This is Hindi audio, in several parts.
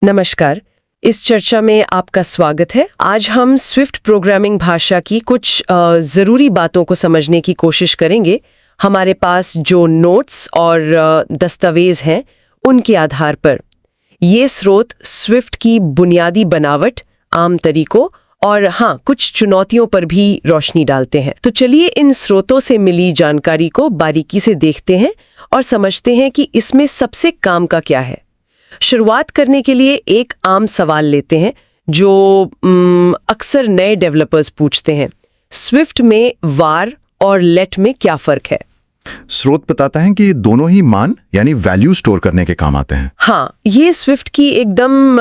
नमस्कार। इस चर्चा में आपका स्वागत है। आज हम स्विफ्ट प्रोग्रामिंग भाषा की कुछ ज़रूरी बातों को समझने की कोशिश करेंगे। हमारे पास जो नोट्स और दस्तावेज हैं उनके आधार पर ये स्रोत स्विफ्ट की बुनियादी बनावट, आम तरीकों और हाँ, कुछ चुनौतियों पर भी रोशनी डालते हैं। तो चलिए इन स्रोतों से मिली जानकारी को बारीकी से देखते हैं और समझते हैं कि इसमें सबसे काम का क्या है। शुरुआत करने के लिए एक आम सवाल लेते हैं जो अक्सर नए डेवलपर्स पूछते हैं। स्विफ्ट में वार और लेट में क्या फर्क है? स्रोत बताता है कि दोनों ही मान यानी वैल्यू स्टोर करने के काम आते हैं। हाँ, ये स्विफ्ट की एकदम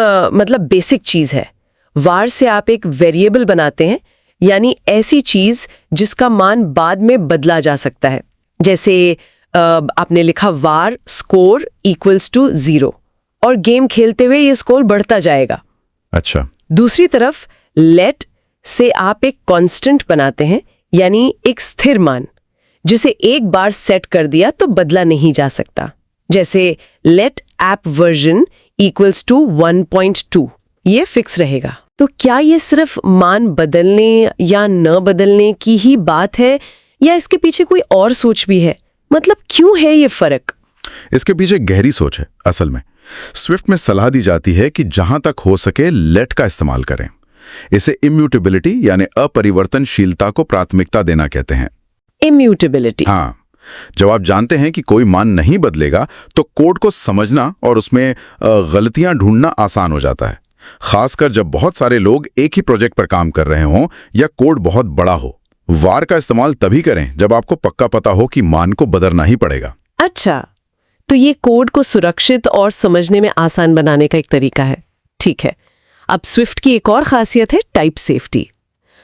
बेसिक चीज है। वार से आप एक वेरिएबल बनाते हैं, यानी ऐसी चीज जिसका मान बाद में बदला जा सकता है। जैसे आपने लिखा वार स्कोर इक्वल्स टू 0 और गेम खेलते हुए ये स्कोर बढ़ता जाएगा। अच्छा। दूसरी तरफ लेट से आप एक कांस्टेंट बनाते हैं, यानी एक स्थिर मान जिसे एक बार सेट कर दिया तो बदला नहीं जा सकता। जैसे let app version equals to 1.2, ये फिक्स रहेगा। तो क्या ये सिर्फ मान बदलने या न बदलने की ही बात है या इसके पीछे कोई और सोच भी है? मतलब क्यों है ये फर्क? इसके पीछे गहरी सोच है। असल में स्विफ्ट में सलाह दी जाती है कि जहां तक हो सके लेट का इस्तेमाल करें। इसे इम्यूटेबिलिटी यानी अपरिवर्तनशीलता को प्राथमिकता देना कहते हैं। इम्यूटेबिलिटी? हाँ, जब आप जानते हैं कि कोई मान नहीं बदलेगा तो कोड को समझना और उसमें गलतियां ढूंढना आसान हो जाता है, खासकर जब बहुत सारे लोग एक ही प्रोजेक्ट पर काम कर रहे हों या कोड बहुत बड़ा हो। वार का इस्तेमाल तभी करें जब आपको पक्का पता हो कि मान को बदलना ही पड़ेगा। अच्छा, तो ये कोड को सुरक्षित और समझने में आसान बनाने का एक तरीका है। ठीक है। अब स्विफ्ट की एक और खासियत है टाइप सेफ्टी।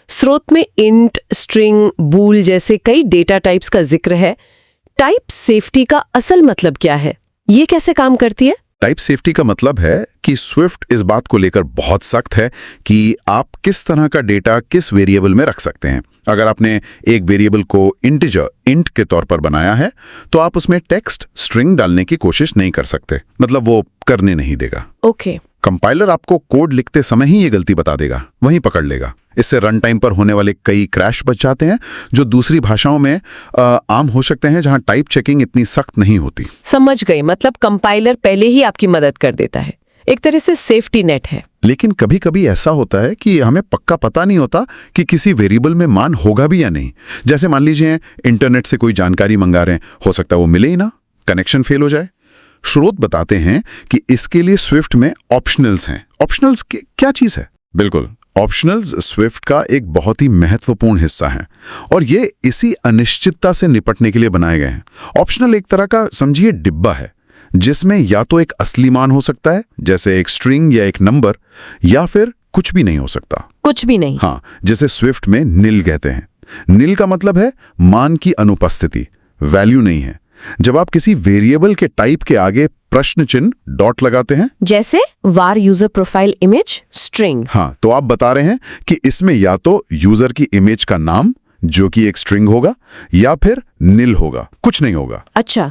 स्रोत में इंट, स्ट्रिंग, बूल जैसे कई डेटा टाइप्स का जिक्र है। टाइप सेफ्टी का असल मतलब क्या है? ये कैसे काम करती है? टाइप सेफ्टी का मतलब है कि स्विफ्ट इस बात को लेकर बहुत सख्त है कि आप किस तरह का डेटा किस वेरिएबल में रख सकते हैं। अगर आपने एक वेरिएबल को इंटीजर इंट के तौर पर बनाया है तो आप उसमें टेक्स्ट स्ट्रिंग डालने की कोशिश नहीं कर सकते, मतलब वो करने नहीं देगा। ओके। कंपाइलर आपको कोड लिखते समय ही ये गलती बता देगा, वहीं पकड़ लेगा। इससे रन टाइम पर होने वाले कई क्रैश बच जाते हैं जो दूसरी भाषाओं में आम हो सकते हैं जहां टाइप चेकिंग इतनी सख्त नहीं होती। समझ गई, मतलब कंपाइलर पहले ही आपकी मदद कर देता है, एक तरह से सेफ्टी नेट है। लेकिन कभी कभी ऐसा होता है कि हमें पक्का पता नहीं होता कि किसी वेरिएबल में मान होगा भी या नहीं। जैसे मान लीजिए इंटरनेट से कोई जानकारी मंगा रहे हैं, हो सकता है वो मिले ही ना, कनेक्शन फेल हो जाए। स्रोत बताते हैं कि इसके लिए स्विफ्ट में ऑप्शनल्स हैं। ऑप्शनल्स क्या चीज है? बिल्कुल, ऑप्शनल्स स्विफ्ट का एक बहुत ही महत्वपूर्ण हिस्सा है और ये इसी अनिश्चितता से निपटने के लिए बनाए गए हैं। ऑप्शनल एक तरह का समझिए डिब्बा है जिसमें या तो एक असली मान हो सकता है जैसे एक स्ट्रिंग या एक नंबर, या फिर कुछ भी नहीं हो सकता। कुछ भी नहीं? हाँ, जिसे स्विफ्ट में निल कहते हैं। निल का मतलब है मान की अनुपस्थिति, वैल्यू नहीं है। जब आप किसी वेरिएबल के टाइप के आगे प्रश्न चिन्ह डॉट लगाते हैं, जैसे var user profile image string, हाँ, तो आप बता रहे हैं कि इसमें या तो यूजर की इमेज का नाम जो कि एक स्ट्रिंग होगा या फिर निल होगा, कुछ नहीं होगा। अच्छा,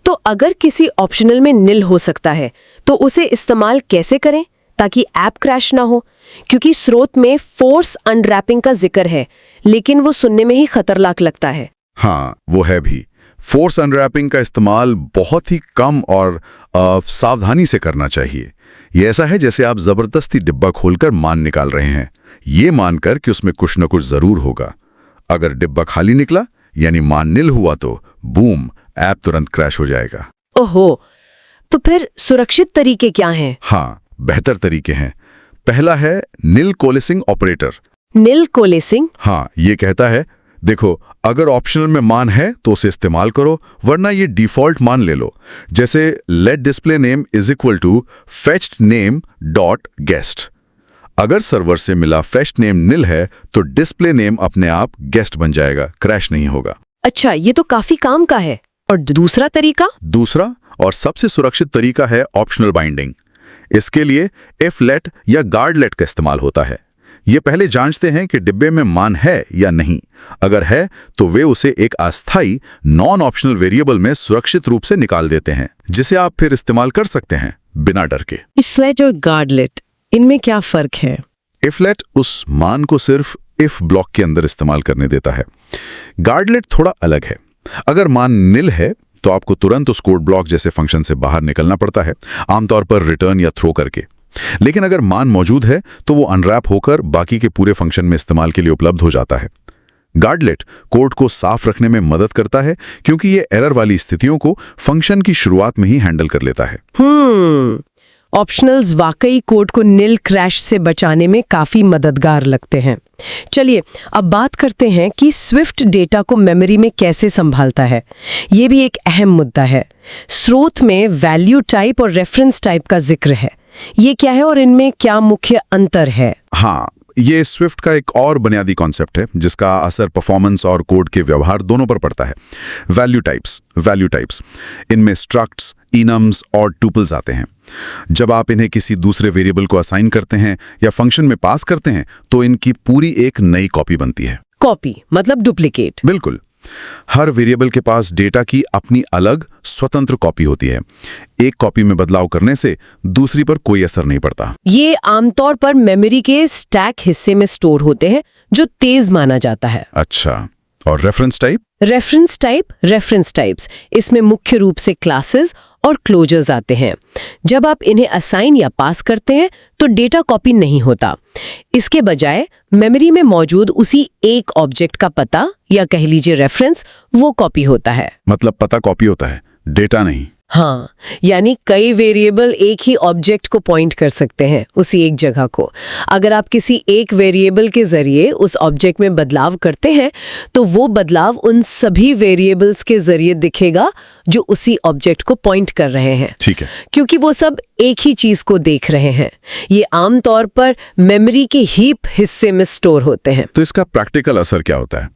तो अगर किसी ऑप्शनल में निल हो सकता है तो उसे इस्तेमाल कैसे करें ताकि ऐप क्रैश ना हो? क्योंकि स्रोत में फोर्स अनरैपिंग का जिक्र है, लेकिन वो सुनने में ही खतरनाक लगता है। हाँ, वो है भी। फोर्स अनरैपिंग का इस्तेमाल बहुत ही कम और सावधानी से करना चाहिए। ये ऐसा है जैसे आप जबरदस्ती डिब्बा खोलकर मान निकाल रहे हैं, ये मानकर कि उसमें कुछ न कुछ जरूर होगा। अगर डिब्बा खाली निकला यानी मान निल हुआ तो बूम, ऐप तुरंत क्रैश हो जाएगा। ओहो, तो फिर सुरक्षित तरीके क्या हैं? हाँ, बेहतर तरीके हैं। पहला है निल कोलेसिंग ऑपरेटर। निल कोलेसिंग? हाँ, ये कहता है देखो, अगर ऑप्शनल में मान है तो उसे इस्तेमाल करो, वरना ये डिफॉल्ट मान ले लो। जैसे let display name is equal to fetched name dot guest. अगर सर्वर से मिला फेच्ड नेम निल है तो डिस्प्ले नेम अपने आप गेस्ट बन जाएगा, क्रैश नहीं होगा। अच्छा, ये तो काफी काम का है। और दूसरा तरीका? दूसरा और सबसे सुरक्षित तरीका है ऑप्शनल बाइंडिंग। इसके लिए इफ लेट या गार्ड लेट का इस्तेमाल होता है। ये पहले जांचते हैं कि डिब्बे में मान है या नहीं। अगर है तो वे उसे एक अस्थायी नॉन ऑप्शनल वेरिएबल में सुरक्षित रूप से निकाल देते हैं, जिसे आप फिर इस्तेमाल कर सकते हैं। बिना डर के। इफलेट और गार्डलेट, इनमें क्या फर्क है? इफलेट उस मान को सिर्फ इफ ब्लॉक के अंदर इस्तेमाल करने देता है। गार्डलेट थोड़ा अलग है। अगर मान निल है तो आपको तुरंत उस कोड ब्लॉक जैसे फंक्शन से बाहर निकलना पड़ता है, आमतौर पर रिटर्न या थ्रो करके। लेकिन अगर मान मौजूद है तो वो अनरैप होकर बाकी के पूरे फंक्शन में इस्तेमाल के लिए उपलब्ध हो जाता है। गार्डलेट कोड को साफ रखने में मदद करता है क्योंकि ये एरर वाली स्थितियों को फंक्शन की शुरुआत में ही हैंडल कर लेता है। ऑप्शनल्स वाकई कोड को निल क्रैश से बचाने में काफी मददगार लगते हैं। चलिए अब बात करते हैं कि स्विफ्ट डेटा को मेमोरी में कैसे संभालता है। ये भी एक अहम मुद्दा है। स्रोत में वैल्यू टाइप और रेफरेंस टाइप का जिक्र है। ये क्या है और इनमें क्या मुख्य अंतर है? हाँ, ये स्विफ्ट का एक और बुनियादी कॉन्सेप्ट है जिसका असर परफॉर्मेंस और कोड के व्यवहार दोनों पर पड़ता है। वैल्यू टाइप्स इनमें स्ट्रक्ट्स, इनम्स और टुपल्स आते हैं। जब आप इन्हें किसी दूसरे वेरिएबल को असाइन करते हैं या फंक्शन में पास करते हैं तो इनकी पूरी एक नई कॉपी बनती है। कॉपी मतलब डुप्लीकेट? बिल्कुल। हर वेरिएबल के पास डेटा की अपनी अलग स्वतंत्र कॉपी होती है। एक कॉपी में बदलाव करने से दूसरी पर कोई असर नहीं पड़ता। ये आमतौर पर मेमोरी के स्टैक हिस्से में स्टोर होते हैं जो तेज माना जाता है। अच्छा, और रेफरेंस टाइप्स इसमें मुख्य रूप से क्लासेस और क्लोजर्स आते हैं। जब आप इन्हें असाइन या पास करते हैं तो डेटा कॉपी नहीं होता। इसके बजाय मेमोरी में मौजूद उसी एक ऑब्जेक्ट का पता या कह लीजिए रेफरेंस वो कॉपी होता है। मतलब पता कॉपी होता है, डेटा नहीं। हाँ, यानी कई वेरिएबल एक ही ऑब्जेक्ट को पॉइंट कर सकते हैं, उसी एक जगह को। अगर आप किसी एक वेरिएबल के जरिए उस ऑब्जेक्ट में बदलाव करते हैं तो वो बदलाव उन सभी वेरिएबल्स के जरिए दिखेगा जो उसी ऑब्जेक्ट को पॉइंट कर रहे हैं। ठीक है, क्योंकि वो सब एक ही चीज को देख रहे हैं। ये आमतौर पर मेमोरी के हीप हिस्से में स्टोर होते हैं। तो इसका प्रैक्टिकल असर क्या होता है?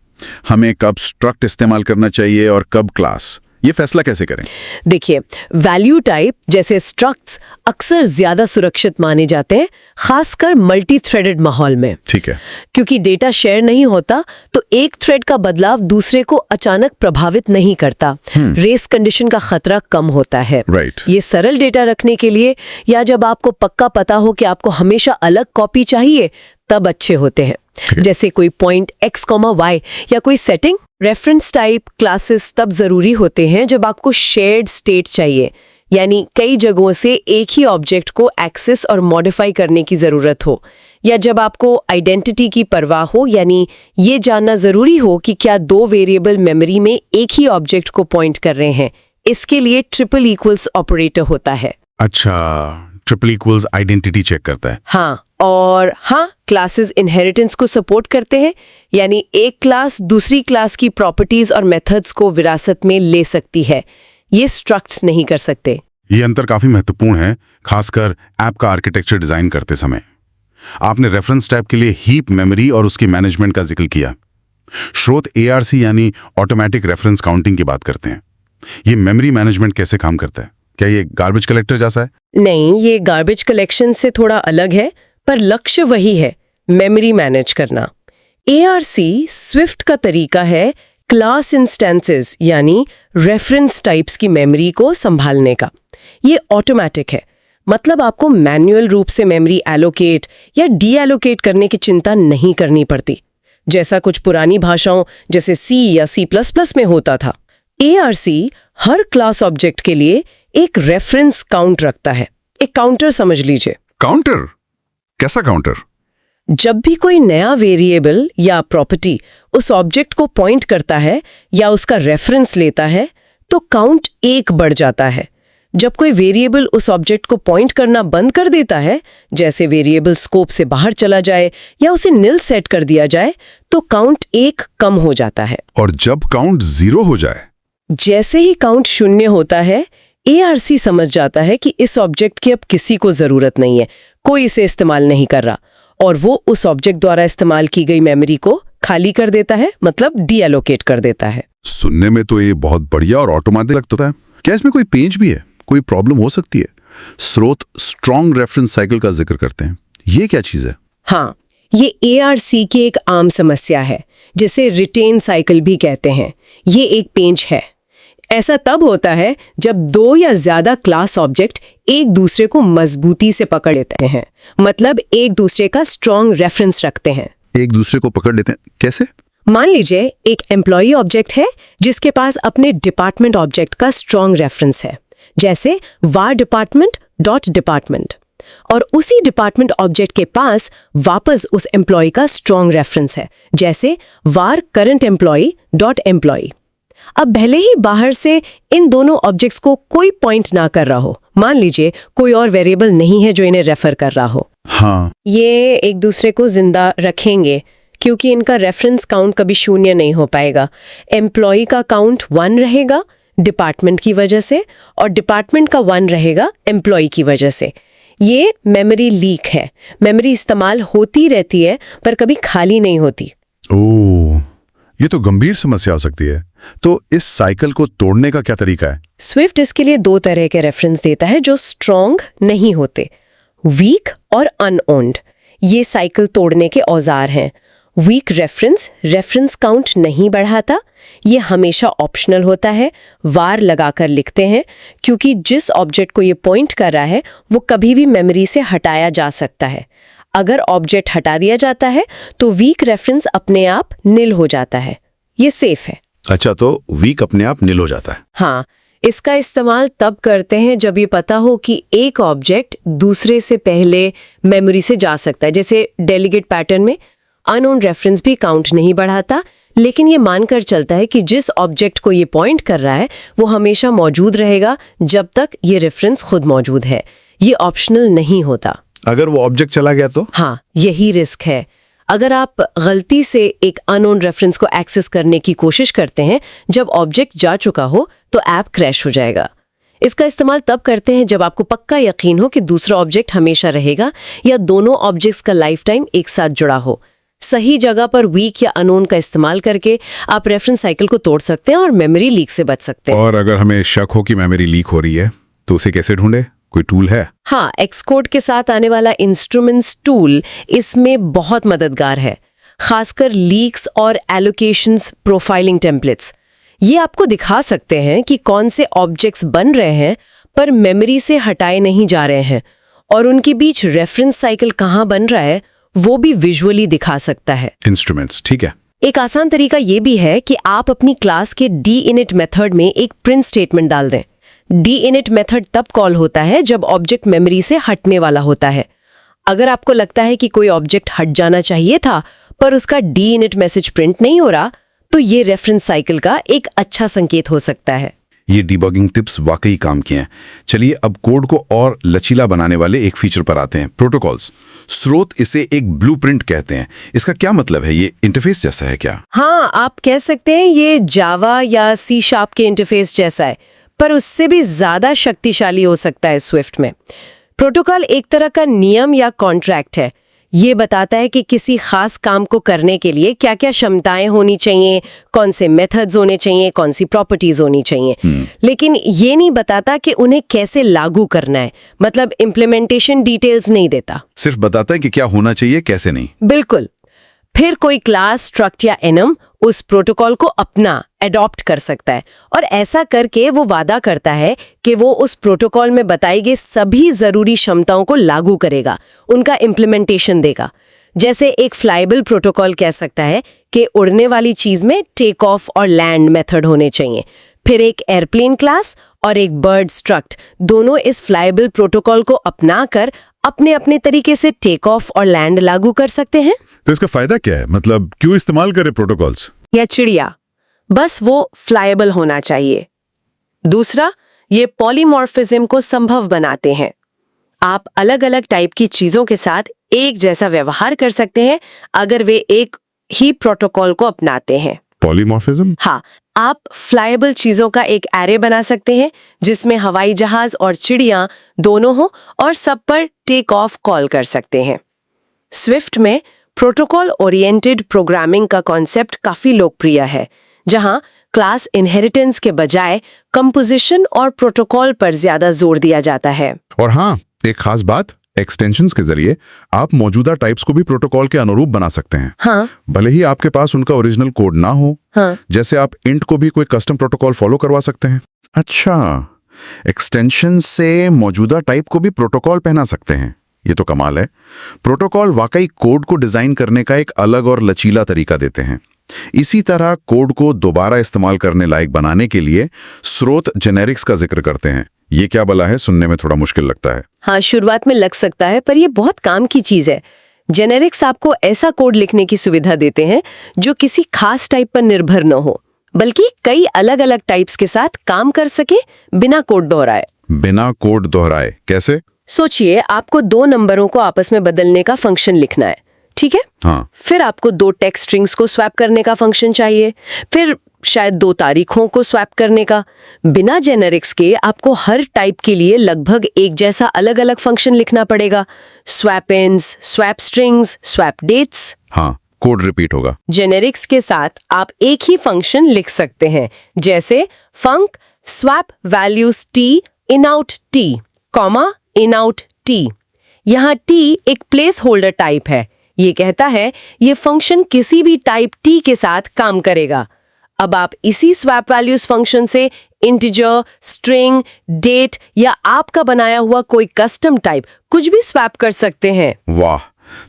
हमें कब स्ट्रक्ट इस्तेमाल करना चाहिए और कब क्लास, ये फैसला कैसे करें? देखिए, वैल्यू टाइप जैसे स्ट्रक्ट्स अक्सर ज्यादा सुरक्षित माने जाते हैं, खासकर मल्टी थ्रेडेड माहौल में। ठीक है, क्योंकि डेटा शेयर नहीं होता तो एक थ्रेड का बदलाव दूसरे को अचानक प्रभावित नहीं करता। रेस कंडीशन का खतरा कम होता है। राइट। ये सरल डेटा रखने के लिए या जब आपको पक्का पता हो कि आपको हमेशा अलग कॉपी चाहिए तब अच्छे होते हैं। जैसे कोई पॉइंट x, y या कोई सेटिंग। रेफरेंस टाइप क्लासेस तब जरूरी होते हैं जब आपको शेयर्ड स्टेट चाहिए, यानी कई जगहों से एक ही ऑब्जेक्ट को एक्सेस और मॉडिफाई करने की जरूरत हो, या जब आपको आइडेंटिटी की परवाह हो, यानी ये जानना जरूरी हो कि क्या दो वेरिएबल मेमोरी में एक ही ऑब्जेक्ट को पॉइंट कर रहे हैं। इसके लिए ट्रिपल इक्वल्स ऑपरेटर होता है। अच्छा, ट्रिपल इक्वल्स आइडेंटिटी चेक करता है। हाँ, और हाँ, क्लासेस इनहेरिटेंस को सपोर्ट करते हैं, यानी एक क्लास दूसरी क्लास की प्रॉपर्टीज और मेथड्स को विरासत में ले सकती है। ये स्ट्रक्ट्स नहीं कर सकते। ये अंतर काफी महत्वपूर्ण है, खासकर ऐप का आर्किटेक्चर डिजाइन करते समय। आपने रेफरेंस टाइप के लिए हीप मेमोरी और उसकी मैनेजमेंट का जिक्र किया। स्रोत ARC यानी ऑटोमेटिक रेफरेंस काउंटिंग की बात करते हैं। ये मेमोरी मैनेजमेंट कैसे काम करता है? क्या ये गार्बेज कलेक्टर जैसा है? नहीं, ये गार्बेज कलेक्शन से थोड़ा अलग है, पर लक्ष्य वही है, मेमोरी मैनेज करना। ARC स्विफ्ट का तरीका है क्लास इंस्टेंसेस यानी रेफरेंस टाइप्स की मेमोरी को संभालने का। ये ऑटोमेटिक है, मतलब आपको मैन्युअल रूप से मेमोरी एलोकेट या डी एलोकेट करने की चिंता नहीं करनी पड़ती, जैसा कुछ पुरानी भाषाओं जैसे C या C++ में होता था। ARC हर क्लास ऑब्जेक्ट के लिए एक रेफरेंस काउंट रखता है। एक काउंटर समझ लीजिए। काउंटर? कैसा काउंटर? जब भी कोई नया वेरिएबल या प्रॉपर्टी उस ऑब्जेक्ट को पॉइंट करता है या उसका रेफरेंस लेता है तो काउंट 1 बढ़ जाता है। जब कोई वेरिएबल उस ऑब्जेक्ट को पॉइंट करना बंद कर देता है, जैसे वेरिएबल स्कोप से बाहर चला जाए या उसे निल सेट कर दिया जाए, तो काउंट 1 कम हो जाता है। और जब काउंट 0 हो जाए? जैसे ही काउंट 0 होता है, ARC समझ जाता है कि इस ऑब्जेक्ट की अब किसी को जरूरत नहीं है, कोई इसे इस्तेमाल नहीं कर रहा, और वो उस ऑब्जेक्ट द्वारा इस्तेमाल की गई मेमोरी को खाली कर देता है, मतलब डी एलोकेट कर देता है। सुनने में तो ये बहुत बढ़िया और ऑटोमेटिक लगता है। क्या इसमें कोई पेंच भी है? कोई प्रॉब्लम हो सकती है? स्रोत स्ट्रॉन्ग रेफरेंस साइकिल का जिक्र करते हैं, ये क्या चीज है? हाँ, ये ARC की एक आम समस्या है, जिसे रिटेन साइकिल भी कहते हैं। ये एक पेंच है। ऐसा तब होता है जब दो या ज्यादा क्लास ऑब्जेक्ट एक दूसरे को मजबूती से पकड़ लेते हैं, मतलब एक दूसरे का स्ट्रॉन्ग रेफरेंस रखते हैं। एक दूसरे को पकड़ लेते हैं, कैसे? मान लीजिए एक एम्प्लॉय ऑब्जेक्ट है जिसके पास अपने डिपार्टमेंट ऑब्जेक्ट का स्ट्रॉन्ग रेफरेंस है, जैसे var डिपार्टमेंट डॉट डिपार्टमेंट, और उसी डिपार्टमेंट ऑब्जेक्ट के पास वापस उस एम्प्लॉय का स्ट्रॉन्ग रेफरेंस है, जैसे var current employ dot employ. अब भले ही बाहर से इन दोनों ऑब्जेक्ट्स को कोई पॉइंट ना कर रहा हो, मान लीजिए कोई और वेरिएबल नहीं है जो इन्हें रेफर कर रहा हो, हाँ, ये एक दूसरे को जिंदा रखेंगे क्योंकि इनका रेफरेंस काउंट कभी शून्य नहीं हो पाएगा। एम्प्लॉय का काउंट 1 रहेगा डिपार्टमेंट की वजह से, और डिपार्टमेंट का 1 रहेगा एम्प्लॉय की वजह से। ये मेमोरी लीक है। मेमोरी इस्तेमाल होती रहती है पर कभी खाली नहीं होती। ओह, ये तो गंभीर समस्या हो सकती है। तो इस साइकिल को तोड़ने का क्या तरीका है? स्विफ्ट इसके लिए 2 तरह के रेफरेंस देता है जो स्ट्रॉन्ग नहीं होते, वीक और अनओन्ड। ये साइकिल तोड़ने के औजार हैं। वीक रेफरेंस काउंट नहीं बढ़ाता, ये हमेशा ऑप्शनल होता है, वार लगाकर लिखते हैं क्योंकि जिस ऑब्जेक्ट को ये पॉइंट कर रहा है वो कभी भी मेमोरी से हटाया जा सकता है। अगर ऑब्जेक्ट हटा दिया जाता है तो वीक रेफरेंस अपने आप निल हो जाता है। ये सेफ है। अच्छा, तो वीक अपने आप निल हो जाता है। हाँ, इसका इस्तेमाल तब करते हैं जब ये पता हो कि एक ऑब्जेक्ट दूसरे से पहले मेमोरी से जा सकता है। जैसे डेलीगेट पैटर्न में अननोन रेफरेंस भी काउंट नहीं बढ़ाता, लेकिन ये मानकर चलता है कि जिस ऑब्जेक्ट को ये पॉइंट कर रहा है वो हमेशा मौजूद रहेगा जब तक ये रेफरेंस खुद मौजूद है। ये ऑप्शनल नहीं होता। अगर वो ऑब्जेक्ट चला गया तो? हाँ, यही रिस्क है। अगर आप गलती से एक अननोन रेफरेंस को एक्सेस करने की कोशिश करते हैं जब ऑब्जेक्ट जा चुका हो तो ऐप क्रैश हो जाएगा। इसका इस्तेमाल तब करते हैं जब आपको पक्का यकीन हो कि दूसरा ऑब्जेक्ट हमेशा रहेगा या दोनों ऑब्जेक्ट्स का लाइफ टाइम एक साथ जुड़ा हो। सही जगह पर वीक या अननोन का इस्तेमाल करके आप रेफरेंस साइकिल को तोड़ सकते हैं और मेमोरी लीक से बच सकते हैं। और अगर हमें शक हो कि मेमोरी लीक हो रही है तो उसे कैसे ढूंढे? कोई टूल है? हाँ, एक्सकोड के साथ आने वाला इंस्ट्रूमेंट्स टूल इसमें बहुत मददगार है, खासकर लीक्स और एलोकेशंस प्रोफाइलिंग टेम्पलेट्स। ये आपको दिखा सकते हैं कि कौन से ऑब्जेक्ट्स बन रहे हैं पर मेमोरी से हटाए नहीं जा रहे हैं, और उनके बीच रेफरेंस साइकिल कहाँ बन रहा है वो भी विजुअली दिखा सकता है। इंस्ट्रूमेंट्स, ठीक है। एक आसान तरीका ये भी है कि आप अपनी क्लास के deinit मेथड में एक प्रिंट स्टेटमेंट डाल दें। deinit मेथड तब कॉल होता है जब ऑब्जेक्ट मेमोरी से हटने वाला होता है। अगर आपको लगता है कि कोई ऑब्जेक्ट हट जाना चाहिए था पर उसका deinit मैसेज प्रिंट नहीं हो रहा, तो ये रेफरेंस साइकिल का एक अच्छा संकेत हो सकता है। ये डिबगिंग टिप्स वाकई काम किए हैं। चलिए अब कोड को और लचीला बनाने वाले एक फीचर पर आते हैं, प्रोटोकॉल्स। स्रोत इसे एक ब्लूप्रिंट कहते हैं। इसका क्या मतलब है? ये इंटरफेस जैसा है क्या? हाँ, आप कह सकते हैं ये जावा या C# के इंटरफेस जैसा है, पर उससे भी ज्यादा शक्तिशाली हो सकता है। स्विफ्ट में प्रोटोकॉल एक तरह का नियम या कॉन्ट्रैक्ट है। ये बताता है कि किसी खास काम को करने के लिए क्या क्या क्षमताएं होनी चाहिए, कौन से मेथड्स होने चाहिए, कौन सी प्रॉपर्टीज होनी चाहिए, लेकिन ये नहीं बताता कि उन्हें कैसे लागू करना है। मतलब इम्प्लीमेंटेशन डिटेल्स नहीं देता, सिर्फ बताता है कि क्या होना चाहिए, कैसे नहीं। बिल्कुल। फिर कोई क्लास, स्ट्रक्ट या एनम उस प्रोटोकॉल को अपना एडॉप्ट कर सकता है, और ऐसा करके वो वादा करता है कि वो उस प्रोटोकॉल में बताई गई सभी जरूरी क्षमताओं को लागू करेगा, उनका इम्प्लीमेंटेशन देगा। जैसे एक फ्लाइबल प्रोटोकॉल कह सकता है कि उड़ने वाली चीज में टेक ऑफ और लैंड मेथड होने चाहिए। फिर एक एयरप्लेन क्लास और एक बर्ड स्ट्रक्ट दोनों इस फ्लाइबल प्रोटोकॉल को अपनाकर अपने अपने तरीके से टेक ऑफ और लैंड लागू कर सकते हैं। तो इसका फायदा क्या है? मतलब क्यों इस्तेमाल करें प्रोटोकॉल्स? या चिड़िया, बस वो फ्लाइबल होना चाहिए। दूसरा, ये पॉलीमॉर्फिज्म को संभव बनाते हैं। आप अलग अलग टाइप की चीजों के साथ एक जैसा व्यवहार कर सकते हैं अगर वे एक ही प्रोटोकॉल को अपनाते हैं। पॉलीमॉर्फिज्म? हाँ, आप फ्लाइबल चीजों का एक एरे बना सकते हैं जिसमें हवाई जहाज और चिड़िया दोनों हो, और सब पर टेक ऑफ कॉल कर सकते हैं। स्विफ्ट में प्रोटोकॉल ओरिएंटेड प्रोग्रामिंग का कॉन्सेप्ट काफी लोकप्रिय है, जहां क्लास इनहेरिटेंस के बजाय कंपोजिशन और प्रोटोकॉल पर ज्यादा जोर दिया जाता है। और हाँ, एक खास बात, एक्सटेंशंस के जरिए आप मौजूदा टाइप्स को भी प्रोटोकॉल के अनुरूप बना सकते हैं। हाँ। भले ही आपके पास उनका ओरिजिनल कोड ना हो। हाँ। जैसे आप इंट को भी कोई कस्टम प्रोटोकॉल फॉलो करवा सकते हैं। अच्छा, एक्सटेंशन से मौजूदा टाइप को भी प्रोटोकॉल पहना सकते हैं। ये तो कमाल है। प्रोटोकॉल वाकई कोड को डिजाइन करने का एक अलग और लचीला तरीका देते हैं। इसी तरह कोड को दोबारा इस्तेमाल करने लायक बनाने के लिए स्रोत जेनेरिक्स का जिक्र करते हैं। ये क्या भला है, सुनने में थोड़ा मुश्किल लगता है। हाँ, शुरुआत में लग सकता है, पर ये बहुत काम की चीज है। जेनेरिक्स आपको ऐसा कोड लिखने की सुविधा देते हैं जो किसी खास टाइप पर निर्भर न हो, बल्कि कई अलग अलग टाइप्स के साथ काम कर सके बिना कोड दोहराए। बिना कोड दोहराए कैसे? सोचिए, आपको 2 नंबरों को आपस में बदलने का फंक्शन लिखना है, ठीक है? हाँ। फिर आपको 2 टेक्स्ट स्ट्रिंग्स को स्वैप करने का फंक्शन चाहिए, फिर शायद 2 तारीखों को स्वैप करने का। बिना जेनेरिक्स के आपको हर टाइप के लिए लगभग एक जैसा अलग अलग फंक्शन लिखना पड़ेगा। Swap ends, swap strings, swap dates. हाँ, कोड रिपीट होगा। जेनेरिक्स के साथ आप एक ही फंक्शन लिख सकते हैं, जैसे func swap values t in out t, comma in out t। यहाँ t एक प्लेस होल्डर टाइप है। ये कहता है ये फंक्शन किसी भी टाइप t के साथ काम करेगा। अब आप इसी स्वैप वैल्यूज फंक्शन से इंटीजर, स्ट्रिंग, डेट या आपका बनाया हुआ कोई कस्टम टाइप कुछ भी स्वैप कर सकते हैं। वाह,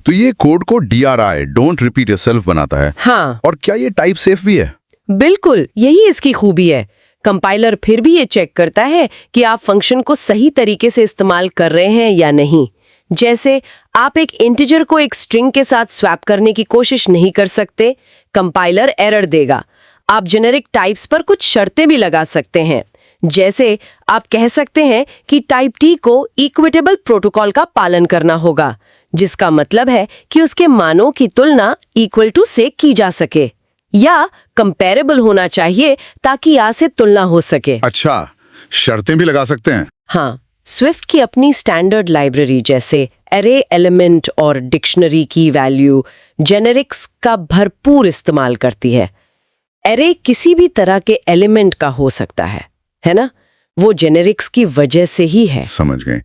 तो ये कोड को DRI, डोंट रिपीट योरसेल्फ बनाता है। हाँ। और क्या ये टाइप सेफ भी है? बिल्कुल, यही इसकी खूबी है। कंपाइलर फिर भी ये चेक करता है कि आप फंक्शन को सही तरीके से इस्तेमाल कर रहे हैं या नहीं। जैसे आप एक इंटीजर को एक स्ट्रिंग के साथ स्वैप करने की कोशिश नहीं कर सकते, कंपाइलर एरर देगा। आप जेनेरिक टाइप्स पर कुछ शर्तें भी लगा सकते हैं। जैसे आप कह सकते हैं कि टाइप टी को इक्विटेबल प्रोटोकॉल का पालन करना होगा, जिसका मतलब है कि उसके मानों की तुलना इक्वल टू से की जा सके, या कंपेरेबल होना चाहिए ताकि आ से तुलना हो सके। अच्छा, शर्तें भी लगा सकते हैं। हाँ, स्विफ्ट की अपनी स्टैंडर्ड लाइब्रेरी जैसे एरे एलिमेंट और डिक्शनरी की वैल्यू जेनेरिक्स का भरपूर इस्तेमाल करती है। एरे किसी भी तरह के एलिमेंट का हो सकता है ना? वो जेनेरिक्स की वजह से ही है। समझ गए।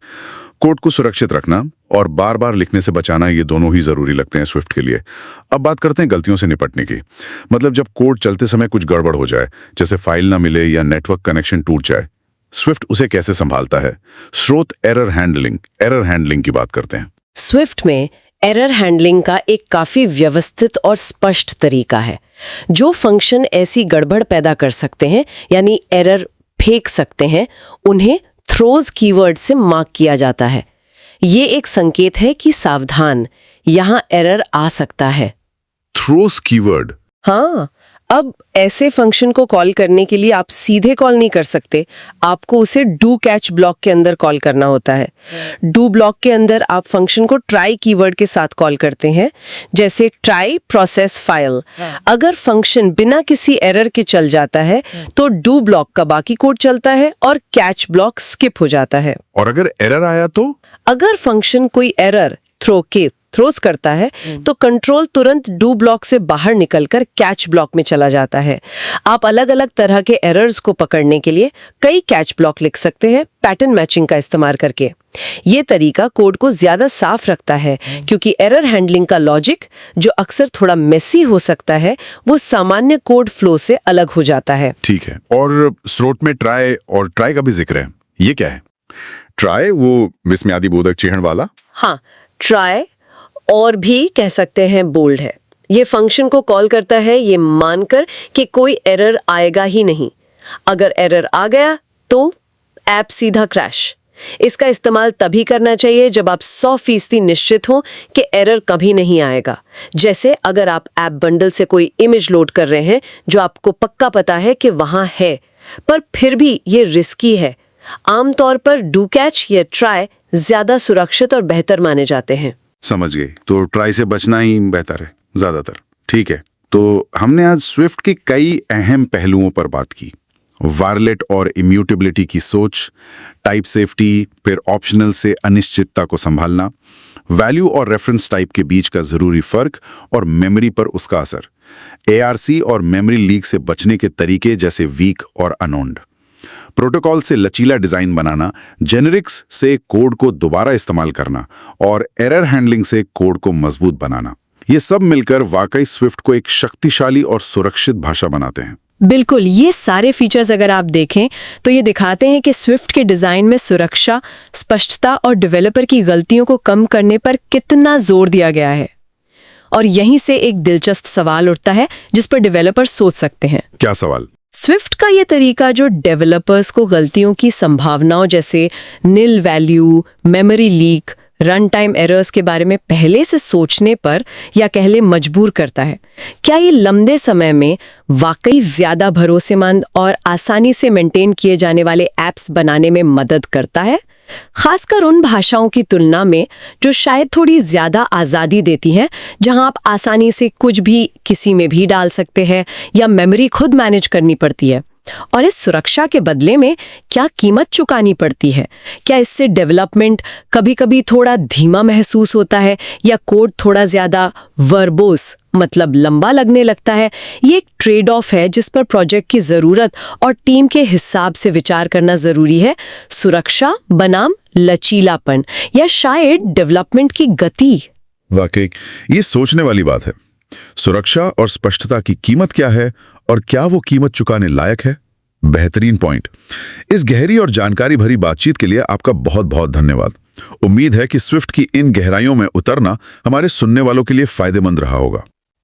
कोड को सुरक्षित रखना और बार बार लिखने से बचाना, ये दोनों ही जरूरी लगते हैं स्विफ्ट के लिए। अब बात करते हैं गलतियों से निपटने की। मतलब जब कोड चलते समय कुछ गड़बड़ हो जाए, जैसे फाइल ना मिले या नेटवर्क कनेक्शन टूट जाए, स्विफ्ट उसे कैसे संभालता है? स्रोत एरर हैंडलिंग की बात करते हैं। स्विफ्ट में एरर हैंडलिंग का एक काफी व्यवस्थित और स्पष्ट तरीका है। जो फंक्शन ऐसी गड़बड़ पैदा कर सकते हैं, यानी एरर फेंक सकते हैं, उन्हें थ्रोज कीवर्ड से मार्क किया जाता है। ये एक संकेत है कि सावधान, यहाँ एरर आ सकता है। Throws keyword? हाँ, अब ऐसे फंक्शन को कॉल करने के लिए आप सीधे कॉल नहीं कर सकते, आपको उसे डू कैच ब्लॉक के अंदर कॉल करना होता है। डू ब्लॉक के अंदर आप फंक्शन को ट्राई कीवर्ड के साथ कॉल करते हैं, जैसे ट्राई प्रोसेस फाइल। अगर फंक्शन बिना किसी एरर के चल जाता है तो डू ब्लॉक का बाकी कोड चलता है और कैच ब्लॉक स्किप हो जाता है। और अगर एरर आया तो? अगर फंक्शन कोई एरर थ्रोस करता है तो कंट्रोल तुरंत डू ब्लॉक से बाहर निकलकर कैच ब्लॉक में चला जाता है। आप अलग अलग तरह के एरर्स को पकड़ने के लिए कई कैच ब्लॉक लिख सकते हैं, पैटर्न मैचिंग का इस्तेमाल करके। ये तरीका कोड को ज्यादा साफ रखता है, क्योंकि एरर हैंडलिंग का लॉजिक, जो अक्सर थोड़ा मेसी हो सकता है, वो सामान्य कोड फ्लो से अलग हो जाता है। ठीक है। और स्रोत में ट्राई का भी जिक्र है, ये क्या है? ट्राई वो विस्मयादि बोधक चिह्न वाला? हाँ, ट्राई और भी कह सकते हैं बोल्ड है। ये फंक्शन को कॉल करता है ये मानकर कि कोई एरर आएगा ही नहीं। अगर एरर आ गया तो ऐप सीधा क्रैश। इसका इस्तेमाल तभी करना चाहिए जब आप 100% निश्चित हो कि एरर कभी नहीं आएगा। जैसे अगर आप ऐप बंडल से कोई इमेज लोड कर रहे हैं जो आपको पक्का पता है कि वहां है, पर फिर भी ये रिस्की है। आमतौर पर डू कैच या ट्राई ज्यादा सुरक्षित और बेहतर माने जाते हैं। समझ गई। तो ट्राई से बचना ही बेहतर है ज्यादातर। ठीक है, तो हमने आज स्विफ्ट के कई अहम पहलुओं पर बात की। वायरलेट और इम्यूटेबिलिटी की सोच, टाइप सेफ्टी, फिर ऑप्शनल से अनिश्चितता को संभालना, वैल्यू और रेफरेंस टाइप के बीच का जरूरी फर्क और मेमोरी पर उसका असर, ARC और मेमोरी लीक से बचने के तरीके जैसे वीक और अनोन्ड। प्रोटोकॉल से लचीला डिजाइन बनाना, जेनेरिक्स से कोड को दोबारा इस्तेमाल करना और एरर हैंडलिंग से कोड को मजबूत बनाना, ये सब मिलकर वाकई स्विफ्ट को एक शक्तिशाली और सुरक्षित भाषा बनाते हैं। बिल्कुल, ये सारे फीचर्स अगर आप देखें तो ये दिखाते हैं कि स्विफ्ट के डिज़ाइन में सुरक्षा, स्पष्टता और डेवलपर की गलतियों को कम करने पर कितना जोर दिया गया है। और यहीं से एक दिलचस्प सवाल उठता है जिस पर डेवलपर सोच सकते हैं। क्या सवाल? स्विफ्ट का ये तरीका जो डेवलपर्स को गलतियों की संभावनाओं जैसे nil value, memory leak, runtime errors के बारे में पहले से सोचने पर या कहले मजबूर करता है, क्या ये लंबे समय में वाकई ज्यादा भरोसेमंद और आसानी से मेंटेन किए जाने वाले ऐप्स बनाने में मदद करता है, खासकर उन भाषाओं की तुलना में जो शायद थोड़ी ज्यादा आज़ादी देती हैं, जहां आप आसानी से कुछ भी किसी में भी डाल सकते हैं या मेमोरी खुद मैनेज करनी पड़ती है? और इस सुरक्षा के बदले में क्या कीमत चुकानी पड़ती है? क्या इससे डेवलपमेंट कभी-कभी थोड़ा धीमा महसूस होता है या कोड थोड़ा ज्यादा वर्बोस मतलब लंबा लगने लगता है? ये एक ट्रेड ऑफ है जिस पर प्रोजेक्ट की जरूरत और टीम के हिसाब से विचार करना जरूरी है। सुरक्षा बनाम लचीलापन या शायद डेवलपमेंट की गति। वाकई ये सोचने वाली बात है। सुरक्षा और स्पष्टता की कीमत क्या है और क्या वो कीमत चुकाने लायक है? बेहतरीन पॉइंट। इस गहरी और जानकारी भरी बातचीत के लिए आपका बहुत बहुत धन्यवाद। उम्मीद है कि स्विफ्ट की इन गहराइयों में उतरना हमारे सुनने वालों के लिए फायदेमंद रहा होगा।